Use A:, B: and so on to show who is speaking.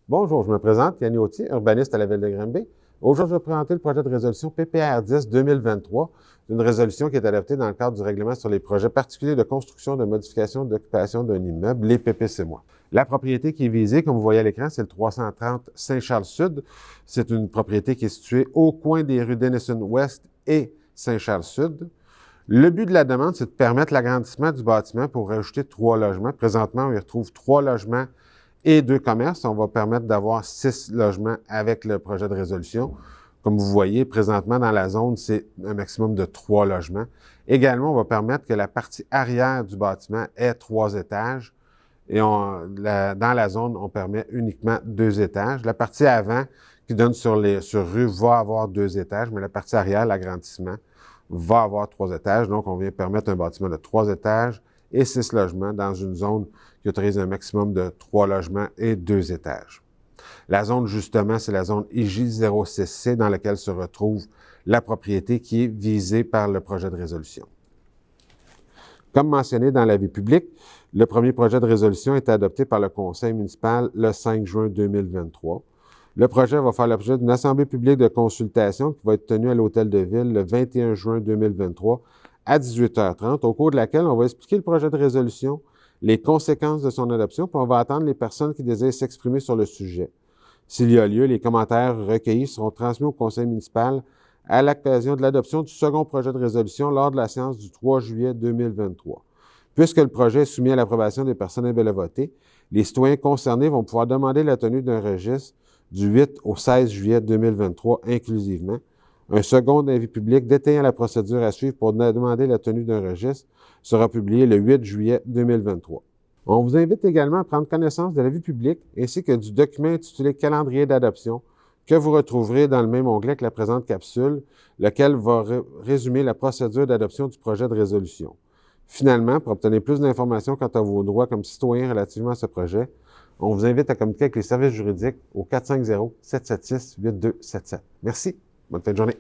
A: Bonjour, je me présente, Yannick Autier, urbaniste à la Ville de Granby. Aujourd'hui, je vais présenter le projet de résolution PPR 10-2023, une résolution qui est adoptée dans le cadre du règlement sur les projets particuliers de construction, de modification, d'occupation d'un immeuble, les PPCMOI. La propriété qui est visée, comme vous voyez à l'écran, c'est le 330 Saint-Charles-Sud. C'est une propriété qui est située au coin des rues Denison-Ouest et Saint-Charles-Sud. Le but de la demande, c'est de permettre l'agrandissement du bâtiment pour rajouter 3 logements. Présentement, on y retrouve 3 logements et 2 commerces. On va permettre d'avoir 6 logements avec le projet de résolution. Comme vous voyez, présentement, dans la zone, c'est un maximum de 3 logements. Également, on va permettre que la partie arrière du bâtiment ait 3 étages. Et dans la zone, on permet uniquement 2 étages. La partie avant, qui donne sur rue, va avoir 2 étages, mais la partie arrière, l'agrandissement, va avoir 3 étages. Donc, on vient permettre un bâtiment de 3 étages et 6 logements dans une zone qui autorise un maximum de 3 logements et 2 étages. La zone, justement, c'est la zone IJ06C dans laquelle se retrouve la propriété qui est visée par le projet de résolution. Comme mentionné dans l'avis public, le premier projet de résolution a été adopté par le conseil municipal le 5 juin 2023. Le projet va faire l'objet d'une assemblée publique de consultation qui va être tenue à l'Hôtel de Ville le 21 juin 2023 à 18h30, au cours de laquelle on va expliquer le projet de résolution, les conséquences de son adoption, puis on va attendre les personnes qui désirent s'exprimer sur le sujet. S'il y a lieu, les commentaires recueillis seront transmis au conseil municipal à l'occasion de l'adoption du second projet de résolution lors de la séance du 3 juillet 2023. Puisque le projet est soumis à l'approbation des personnes able à voter, les citoyens concernés vont pouvoir demander la tenue d'un registre du 8 au 16 juillet 2023 inclusivement. Un second avis public détaillant la procédure à suivre pour demander la tenue d'un registre sera publié le 8 juillet 2023. On vous invite également à prendre connaissance de l'avis public ainsi que du document intitulé « Calendrier d'adoption » que vous retrouverez dans le même onglet que la présente capsule, lequel va résumer la procédure d'adoption du projet de résolution. Finalement, pour obtenir plus d'informations quant à vos droits comme citoyen relativement à ce projet, on vous invite à communiquer avec les services juridiques au 450-776-8277. Merci. Bonne fin de journée.